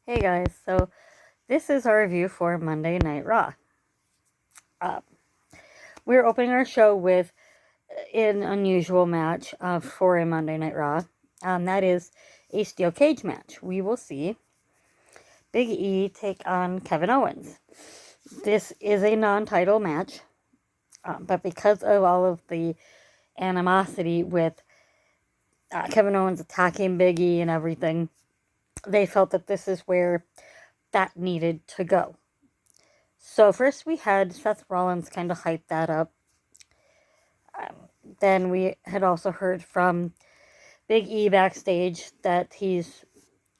Hey guys, so this is our review for Monday Night Raw. We're opening our show with an unusual match for a Monday Night Raw. That is a steel cage match. We will see Big E take on Kevin Owens. This is a non-title match, but because of all of the animosity with Kevin Owens attacking Big E and everything, they felt that this is where that needed to go. So first we had Seth Rollins kind of hype that up. Then we had also heard from Big E backstage that he's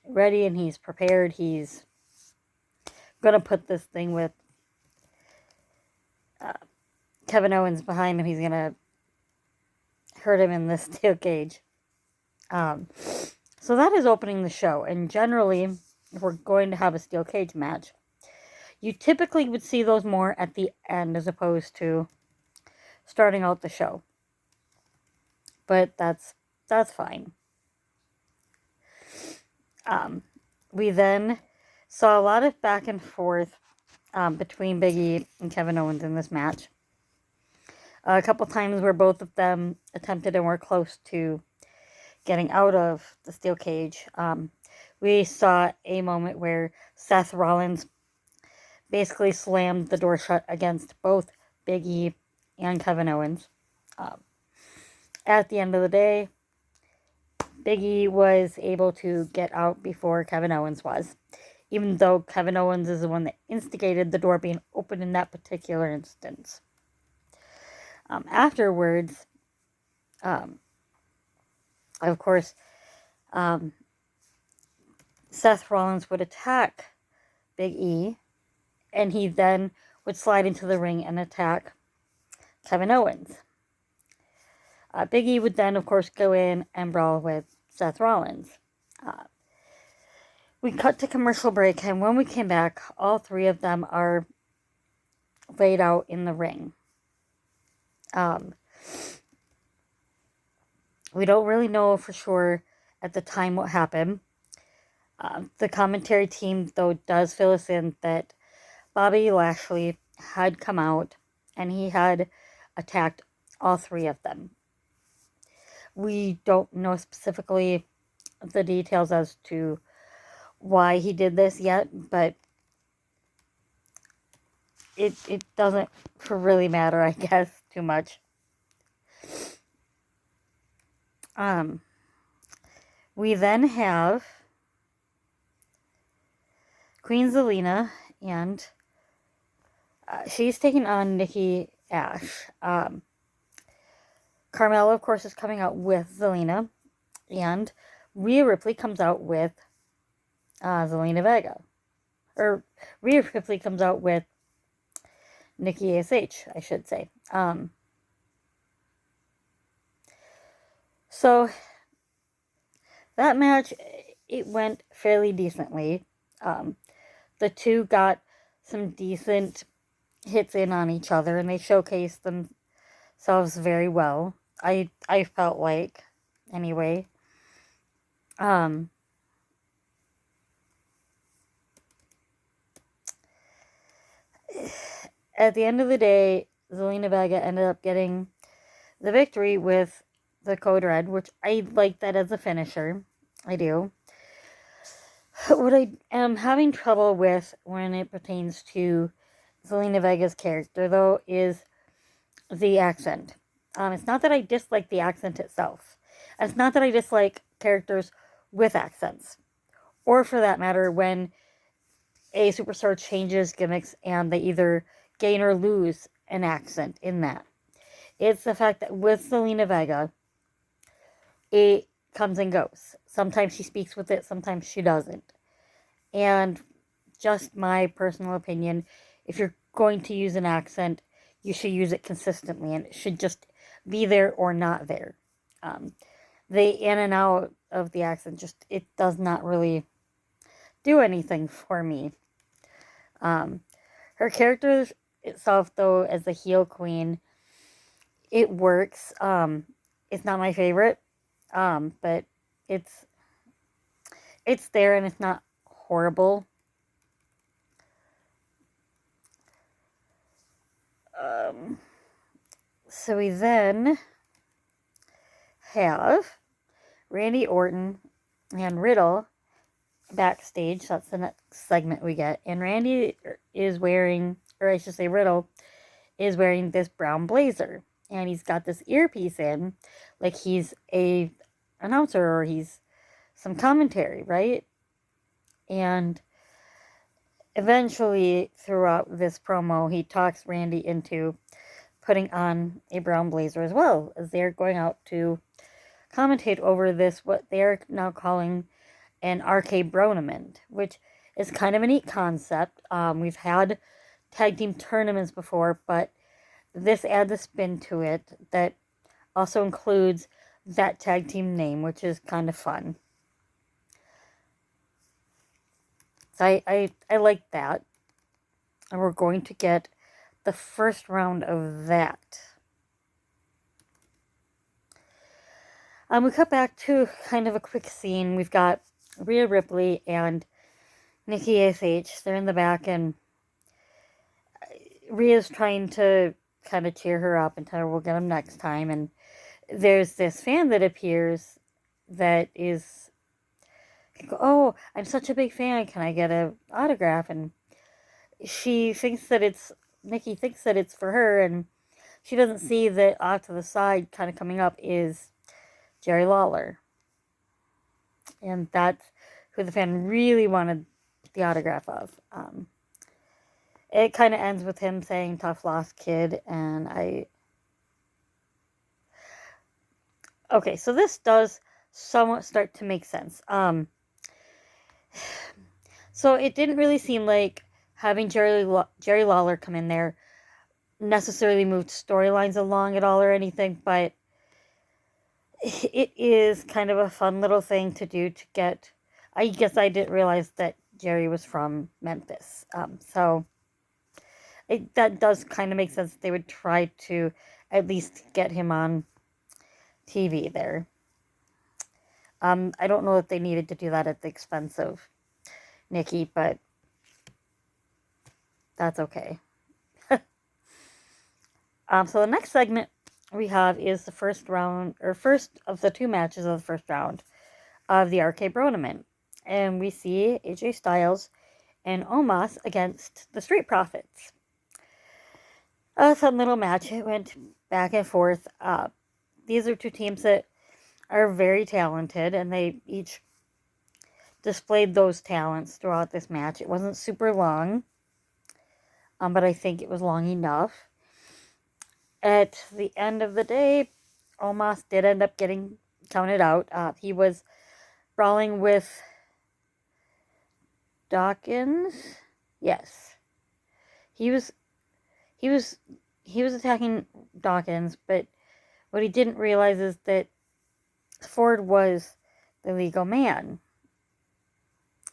ready and he's prepared. He's going to put this thing with Kevin Owens behind him. He's going to hurt him in this steel cage. So that is opening the show. And generally, if we're going to have a steel cage match, you typically would see those more at the end as opposed to starting out the show. But that's fine. We then saw a lot of back and forth between Big E and Kevin Owens in this match. A couple times where both of them attempted and were close to getting out of the steel cage. We saw a moment where Seth Rollins basically slammed the door shut against both Big E and Kevin Owens. At the end of the day, Big E was able to get out before Kevin Owens was, even though Kevin Owens is the one that instigated the door being opened in that particular instance. Afterwards, of course, Seth Rollins would attack Big E, and he then would slide into the ring and attack Kevin Owens. Big E would then, of course, go in and brawl with Seth Rollins. We cut to commercial break, and when we came back, all three of them are laid out in the ring. We don't really know for sure at the time what happened. The commentary team, though, does fill us in that Bobby Lashley had come out and he had attacked all three of them. We don't know specifically the details as to why he did this yet, but it doesn't really matter, I guess, too much. We then have Queen Zelina, and she's taking on Nikki Ash. Carmella, of course, is coming out with Zelina, and Rhea Ripley comes out with Zelina Vega. Or Rhea Ripley comes out with Nikki ASH, I should say. So that match, it went fairly decently. The two got some decent hits in on each other, and they showcased themselves very well. I felt like, anyway. At the end of the day, Zelina Vega ended up getting the victory with the Code Red, which I like that as a finisher. I do. What I am having trouble with when it pertains to Zelina Vega's character, though, is the accent. It's not that I dislike the accent itself. It's not that I dislike characters with accents. Or for that matter, when a superstar changes gimmicks and they either gain or lose an accent in that. It's the fact that with Zelina Vega, it comes and goes. Sometimes she speaks with it, sometimes she doesn't. And just my personal opinion, if you're going to use an accent, you should use it consistently, and it should just be there or not there. The in and out of the accent, it does not really do anything for me. Her character itself, though, as a heel queen, it works. It's not my favorite, but it's there, and it's not horrible. So we then have Randy Orton and Riddle backstage. That's the next segment we get. And Randy is wearing, or I should say Riddle, is wearing this brown blazer. And he's got this earpiece in, like he's a announcer or he's some commentary, right? And eventually, throughout this promo, he talks Randy into putting on a brown blazer as well, as they're going out to commentate over this, what they're now calling an RK Bronament, which is kind of a neat concept. We've had tag team tournaments before, but this adds a spin to it that also includes that tag team name, which is kind of fun. So I like that. And we're going to get the first round of that. We cut back to kind of a quick scene. We've got Rhea Ripley and Nikki ASH. They're in the back, and Rhea's trying to kind of cheer her up and tell her we'll get them next time. And there's this fan that appears that is, oh, I'm such a big fan. Can I get an autograph? And she thinks that Nikki thinks that it's for her, and she doesn't see that off to the side, kind of coming up, is Jerry Lawler. And that's who the fan really wanted the autograph of. It kind of ends with him saying, "Tough loss, kid," and okay, so this does somewhat start to make sense. So it didn't really seem like having Jerry Lawler come in there necessarily moved storylines along at all or anything, but it is kind of a fun little thing to do to get. I guess I didn't realize that Jerry was from Memphis, so that does kind of make sense. They would try to at least get him on TV there. I don't know if they needed to do that at the expense of Nikki, but that's okay. So the next segment we have is the first of the two matches of the first round of the RK Bronament. And we see AJ Styles and Omos against the Street Profits. A fun little match. It went back and forth. These are two teams that are very talented, and they each displayed those talents throughout this match. It wasn't super long, but I think it was long enough. At the end of the day, Omos did end up getting counted out. He was brawling with Dawkins. Yes, he was attacking Dawkins, but what he didn't realize is that Ford was the legal man.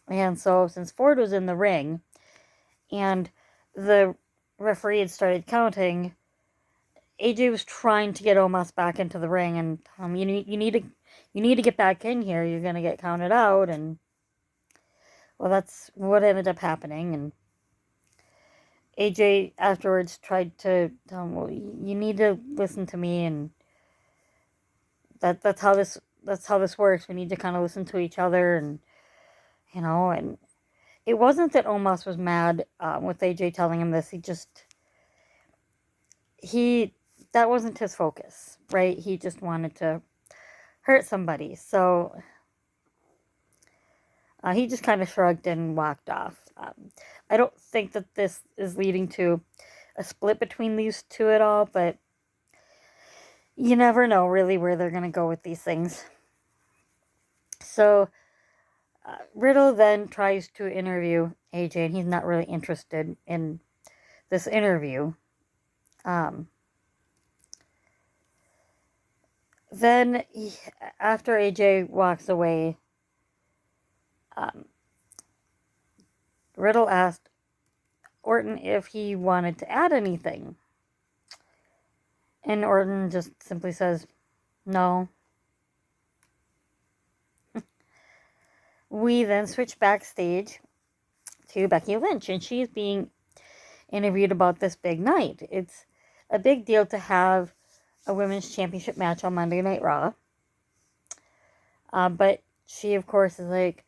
And so, since Ford was in the ring and the referee had started counting, AJ was trying to get Omos back into the ring, and you need to get back in here. You're gonna get counted out, and well, that's what ended up happening. And AJ afterwards tried to tell him, "Well, you need to listen to me," and that's how this works. We need to kind of listen to each other, and and it wasn't that Omos was mad with AJ telling him this. That wasn't his focus, right? He just wanted to hurt somebody. So he just kind of shrugged and walked off. I don't think that this is leading to a split between these two at all, but you never know really where they're going to go with these things. So Riddle then tries to interview AJ, and he's not really interested in this interview. Then, after AJ walks away, Riddle asked Orton if he wanted to add anything. And Orton just simply says, no. We then switch backstage, to Becky Lynch, and she's being interviewed about this big night. It's a big deal to have a women's championship match on Monday Night Raw. But she, of course, is like,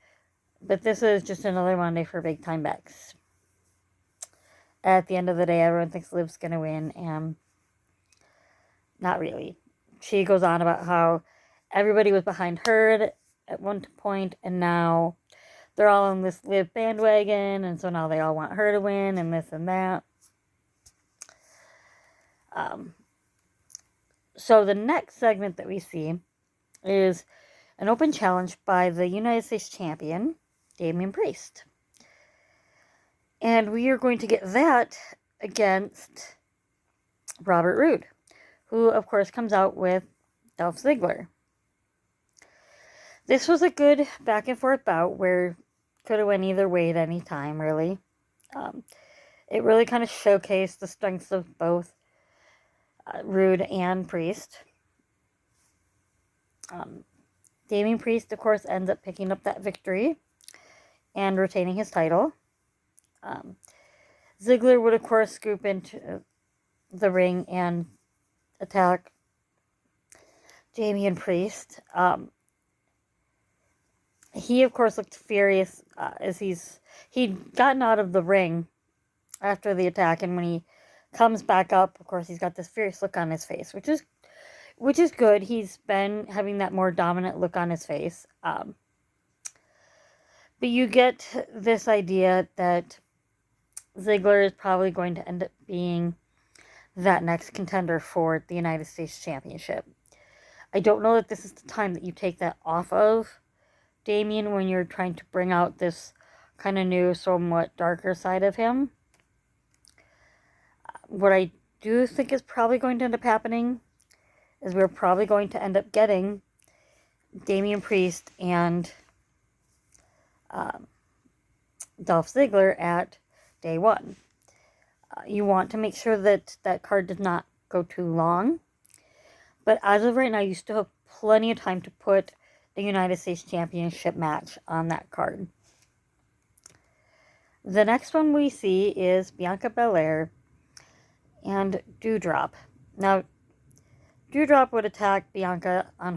but this is just another Monday for big time Bex. At the end of the day, everyone thinks Liv's going to win, and not really. She goes on about how everybody was behind her at one point, and now they're all on this Liv bandwagon, and so now they all want her to win, and this and that. So the next segment that we see is an open challenge by the United States Champion, Damian Priest. And we are going to get that against Robert Roode, who, of course, comes out with Dolph Ziggler. This was a good back and forth bout where could have went either way at any time, really. It really kind of showcased the strengths of both Roode and Priest. Damian Priest, of course, ends up picking up that victory and retaining his title. Ziggler would, of course, scoop into the ring and attack Damian Priest. He, of course, looked furious as he'd gotten out of the ring after the attack, and when he comes back up, of course, he's got this furious look on his face, which is good. He's been having that more dominant look on his face. But you get this idea that Ziggler is probably going to end up being that next contender for the United States Championship. I don't know that this is the time that you take that off of Damian when you're trying to bring out this kind of new, somewhat darker side of him. What I do think is probably going to end up happening is we're probably going to end up getting Damian Priest and Dolph Ziggler at day one. You want to make sure that that card does not go too long. But as of right now, you still have plenty of time to put a United States Championship match on that card. The next one we see is Bianca Belair and Doudrop. Now, Doudrop would attack Bianca on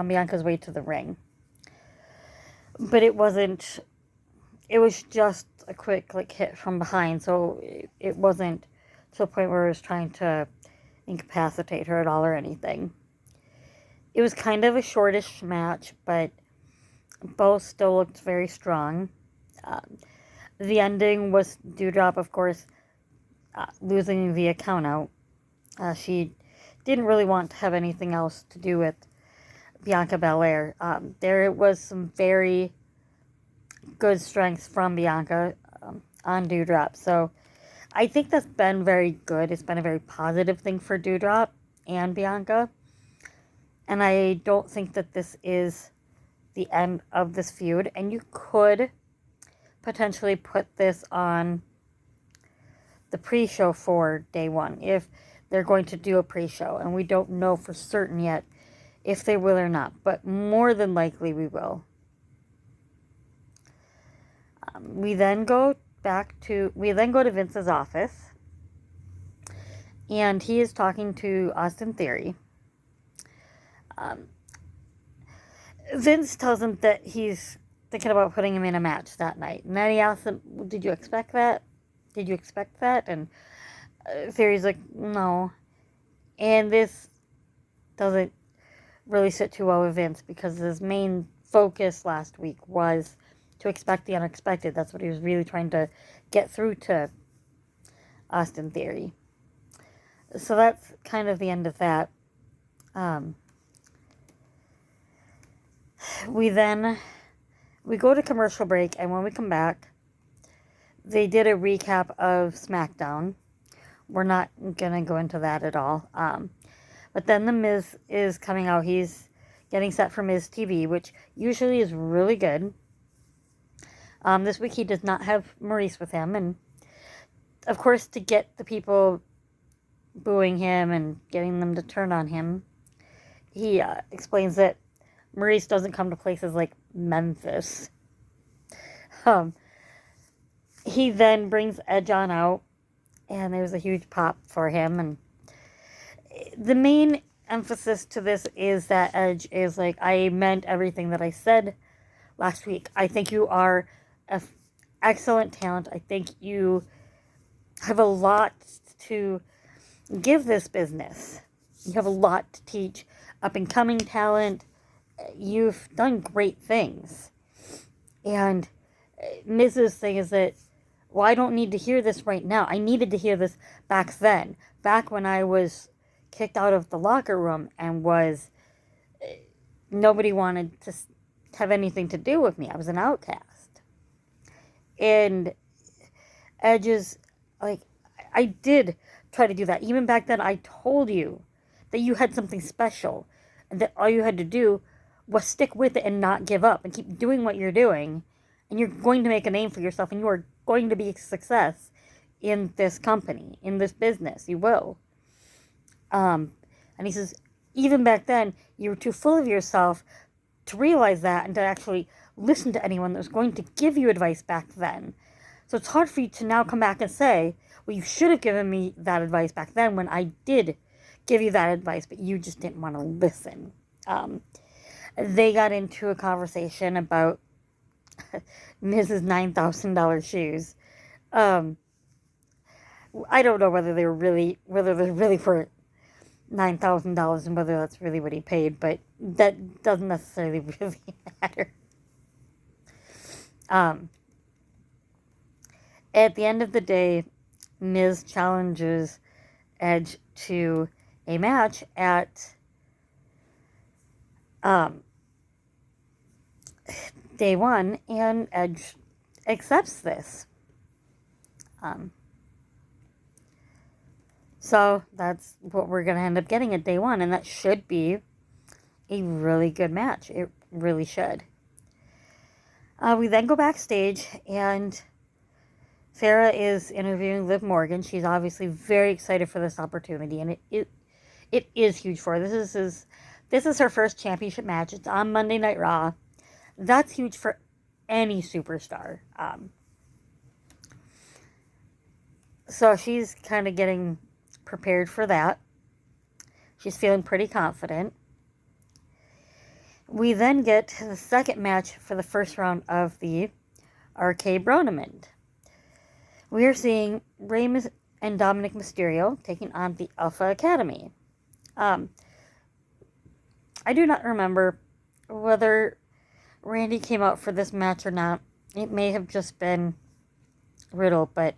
Bianca's way to the ring. But it wasn't. It was just a quick hit from behind, so it wasn't to the point where it was trying to incapacitate her at all or anything. It was kind of a shortish match, but both still looked very strong. The ending was Doudrop, of course, losing the count out. She didn't really want to have anything else to do with Bianca Belair. There was some very good strengths from Bianca on Doudrop. So I think that's been very good. It's been a very positive thing for Doudrop and Bianca. And I don't think that this is the end of this feud. And you could potentially put this on the pre-show for day one if they're going to do a pre-show. And we don't know for certain yet if they will or not. But more than likely we will. We then go to Vince's office, and he is talking to Austin Theory. Vince tells him that he's thinking about putting him in a match that night, and then he asks him, "Did you expect that? Did you expect that?" And Theory's like, "No," and this doesn't really sit too well with Vince because his main focus last week was to expect the unexpected. That's what he was really trying to get through to Austin Theory. So that's kind of the end of that. We go to commercial break, and when we come back, they did a recap of SmackDown. We're not going to go into that at all. But then The Miz is coming out. He's getting set for Miz TV, which usually is really good. This week he does not have Maurice with him, and of course to get the people booing him and getting them to turn on him, he explains that Maurice doesn't come to places like Memphis. he then brings Edge on out, and there's a huge pop for him. And the main emphasis to this is that Edge is like, I meant everything that I said last week. I think you are an excellent talent. I think you have a lot to give this business. You have a lot to teach up-and-coming talent. You've done great things. And Miz's thing is that, well, I don't need to hear this right now. I needed to hear this back then. Back when I was kicked out of the locker room and was... nobody wanted to have anything to do with me. I was an outcast. And Edge is like, I did try to do that. Even back then, I told you that you had something special and that all you had to do was stick with it and not give up and keep doing what you're doing. And you're going to make a name for yourself, and you are going to be a success in this company, in this business. You will. And he says, even back then, you were too full of yourself to realize that and to actually listen to anyone that was going to give you advice back then. So it's hard for you to now come back and say, well, you should have given me that advice back then when I did give you that advice, but you just didn't want to listen. They got into a conversation about Mrs. $9,000 shoes. I don't know whether they're really for $9,000 and whether that's really what he paid, but that doesn't necessarily really matter. At the end of the day, Miz challenges Edge to a match at Day 1, and Edge accepts this. So that's what we're going to end up getting at Day 1, and that should be a really good match. It really should. We then go backstage, and Sarah is interviewing Liv Morgan. She's obviously very excited for this opportunity, and it is huge for her. This is her first championship match. It's on Monday Night Raw. That's huge for any superstar. So she's kind of getting prepared for that. She's feeling pretty confident. We then get to the second match for the first round of the RK Bronament. We are seeing Rey and Dominic Mysterio taking on the Alpha Academy. I do not remember whether Randy came out for this match or not. It may have just been Riddle, but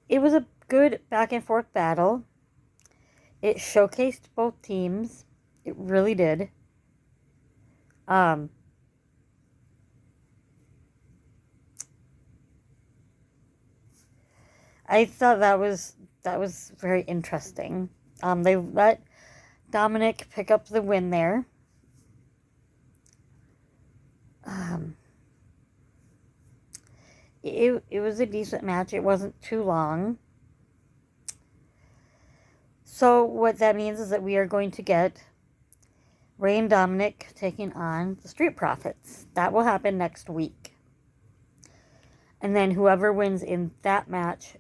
it was a good back and forth battle. It showcased both teams. It really did. I thought that was very interesting. They let Dominic pick up the win there. It was a decent match. It wasn't too long. So what that means is that we are going to get Rey and Dominic taking on the Street Profits. That will happen next week. And then whoever wins in that match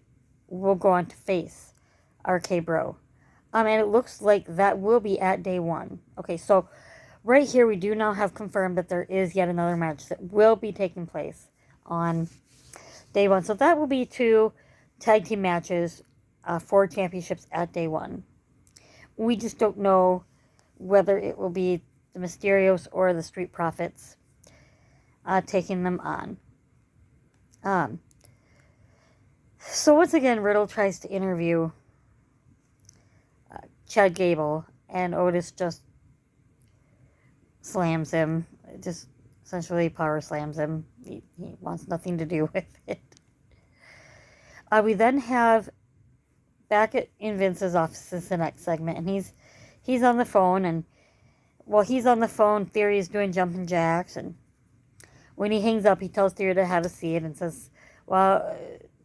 will go on to face RK Bro. And it looks like that will be at Day 1. Okay, so right here we do now have confirmed that there is yet another match that will be taking place on Day 1. So that will be 2 tag team matches for championships at Day 1. We just don't know whether it will be the Mysterios or the Street Profits taking them on. So once again, Riddle tries to interview Chad Gable, and Otis just slams him, just essentially power slams him. He wants nothing to do with it. We then have back in Vince's office is the next segment, and he's on the phone, and while he's on the phone, Theory's doing jumping jacks, and when he hangs up, he tells Theory to have a seat and says, well,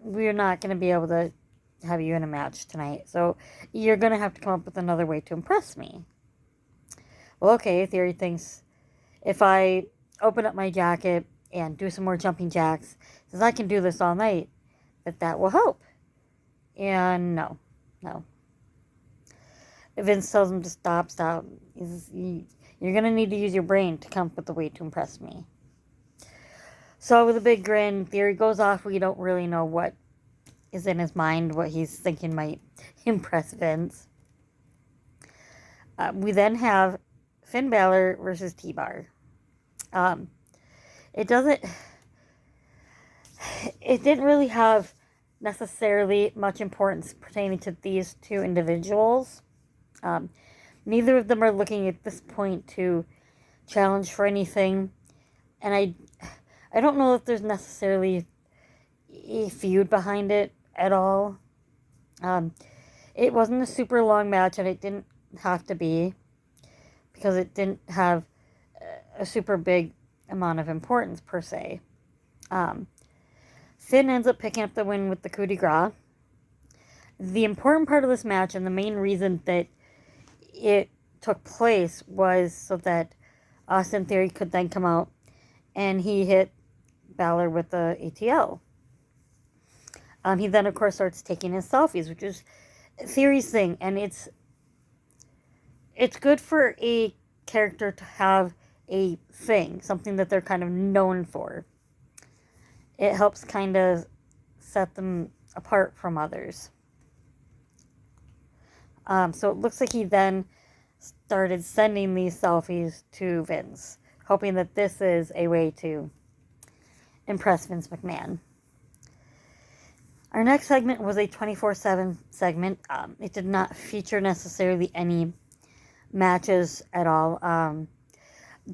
we're not going to be able to have you in a match tonight, so you're going to have to come up with another way to impress me. Well, okay, Theory thinks, if I open up my jacket and do some more jumping jacks, since I can do this all night, that will help. And no. Vince tells him to stop. You're going to need to use your brain to come up with a way to impress me. So with a big grin, Theory goes off. We don't really know what is in his mind, what he's thinking might impress Vince. We then have Finn Balor versus T-Bar. It didn't really have necessarily much importance pertaining to these two individuals. Neither of them are looking at this point to challenge for anything. And I don't know if there's necessarily a feud behind it at all. It wasn't a super long match, and it didn't have to be, because it didn't have a super big amount of importance per se. Finn ends up picking up the win with the coup de grace. The important part of this match, and the main reason that it took place, was so that Austin Theory could then come out and he hit Balor with the ATL. He then, of course, starts taking his selfies, which is Theory's thing, and it's good for a character to have a thing, something that they're kind of known for. It helps kind of set them apart from others. So it looks like he then started sending these selfies to Vince, hoping that this is a way to impress Vince McMahon. Our next segment was a 24/7 segment. It did not feature necessarily any matches at all.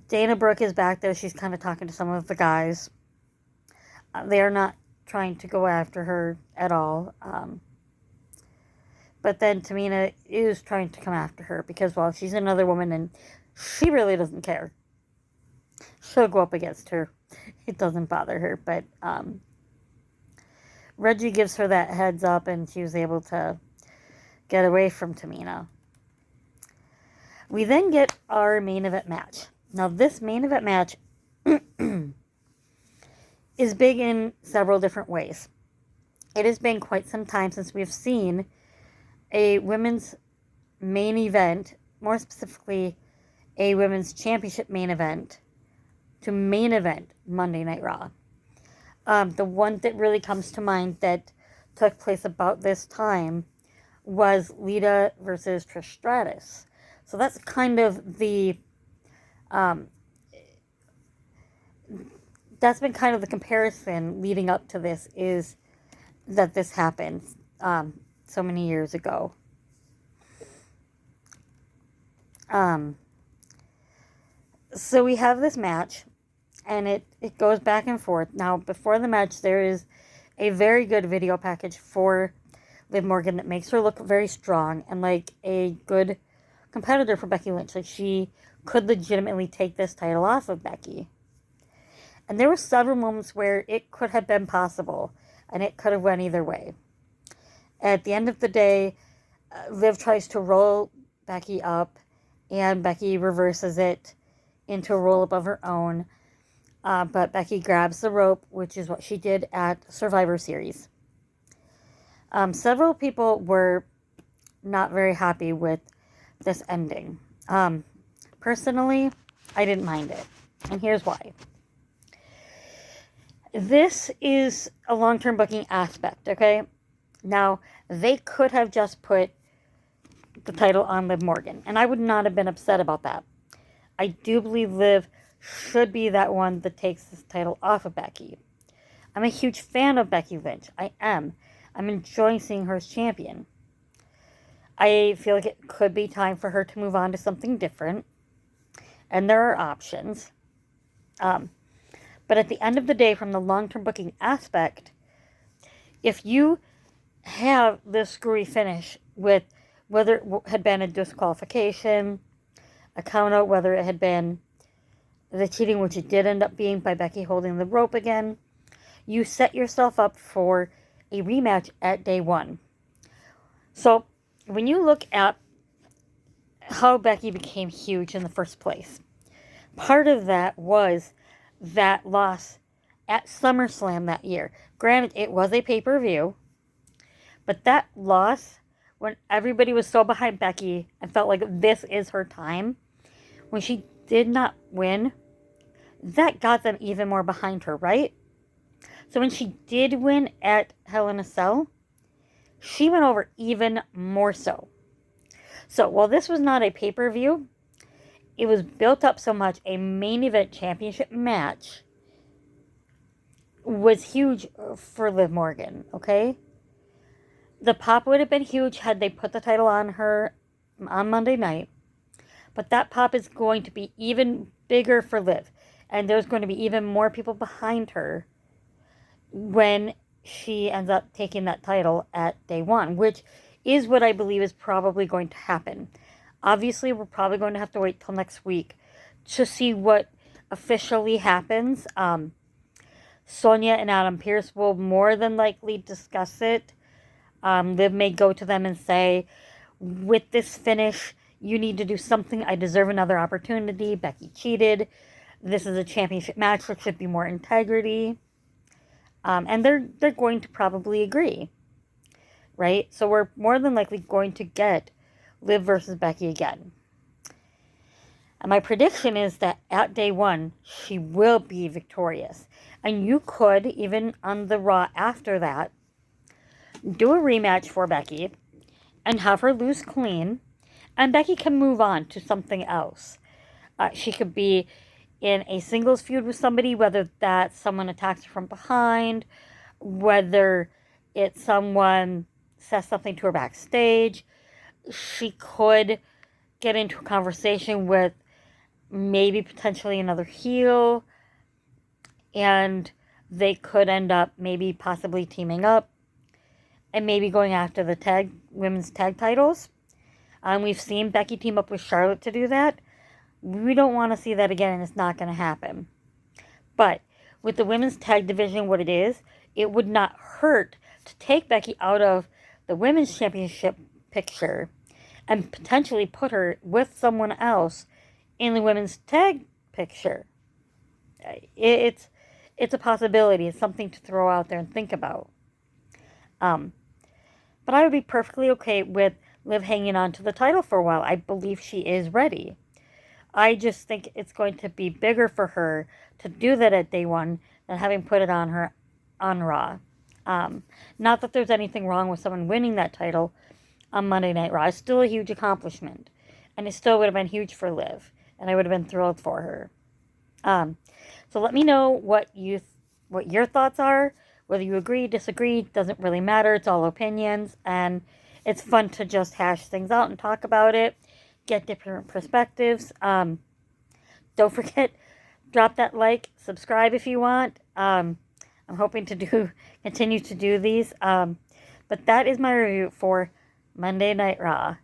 Dana Brooke is back there. She's kind of talking to some of the guys. They are not trying to go after her at all. But then Tamina is trying to come after her because, well, she's another woman and she really doesn't care. She'll go up against her. It doesn't bother her. But Reggie gives her that heads up and she was able to get away from Tamina. We then get our main event match. Now, this main event match is big in several different ways. It has been quite some time since we've seen a women's main event, more specifically a women's championship main event, to main event Monday Night Raw. The one that really comes to mind that took place about this time was Lita versus Trish Stratus. So that's kind of the that's been kind of the comparison leading up to this, is that this happened so many years ago. So we have this match, and it goes back and forth. Now, before the match, there is a very good video package for Liv Morgan that makes her look very strong and like a good competitor for Becky Lynch. Like, she could legitimately take this title off of Becky. And there were several moments where it could have been possible, and it could have went either way. At the end of the day, Liv tries to roll Becky up, and Becky reverses it into a roll-up of her own. But Becky grabs the rope, which is what she did at Survivor Series. Several people were not very happy with this ending. Personally, I didn't mind it. And here's why. This is a long-term booking aspect, okay? Now, they could have just put the title on Liv Morgan, and I would not have been upset about that. I do believe Liv should be that one that takes this title off of Becky. I'm a huge fan of Becky Lynch. I am. I'm enjoying seeing her as champion. I feel like it could be time for her to move on to something different, and there are options. But at the end of the day, from the long-term booking aspect, if you have this screwy finish with whether it had been a disqualification, a count-out, whether it had been the cheating, which it did end up being by Becky holding the rope again, you set yourself up for a rematch at day one. So when you look at how Becky became huge in the first place, part of that was that loss at SummerSlam that year. Granted, it was a pay-per-view, but that loss, when everybody was so behind Becky and felt like this is her time, when she did not win, that got them even more behind her, right? So when she did win at Hell in a Cell, she went over even more so. So while this was not a pay-per-view, it was built up so much. A main event championship match was huge for Liv Morgan, okay? The pop would have been huge had they put the title on her on Monday night. But that pop is going to be even bigger for Liv. And there's going to be even more people behind her when she ends up taking that title at day one, which is what I believe is probably going to happen. Obviously, we're probably going to have to wait till next week to see what officially happens. Sonya and Adam Pearce will more than likely discuss it. Liv may go to them and say, with this finish, you need to do something. I deserve another opportunity. Becky cheated. This is a championship match. There should be more integrity. And they're going to probably agree, right? So we're more than likely going to get Liv versus Becky again. And my prediction is that at day one, she will be victorious. And you could, even on the Raw after that, do a rematch for Becky and have her lose clean. And Becky can move on to something else. She could be in a singles feud with somebody, whether that's someone attacks her from behind, whether it's someone says something to her backstage. She could get into a conversation with maybe potentially another heel, and they could end up maybe possibly teaming up and maybe going after the women's tag titles. We've seen Becky team up with Charlotte to do that. We don't want to see that again, and it's not going to happen. But with the women's tag division what it is, it would not hurt to take Becky out of the women's championship picture and potentially put her with someone else in the women's tag picture. It's a possibility. It's something to throw out there and think about. But I would be perfectly okay with Liv hanging on to the title for a while. I believe she is ready. I just think it's going to be bigger for her to do that at day one than having put it on her on Raw. Not that there's anything wrong with someone winning that title on Monday Night Raw. It's still a huge accomplishment. And it still would have been huge for Liv. And I would have been thrilled for her. So let me know what your thoughts are. Whether you agree, disagree, doesn't really matter. It's all opinions. And it's fun to just hash things out and talk about it. Get different perspectives. Don't forget, drop that like, subscribe if you want. I'm hoping to continue to do these. But that is my review for Monday Night Raw.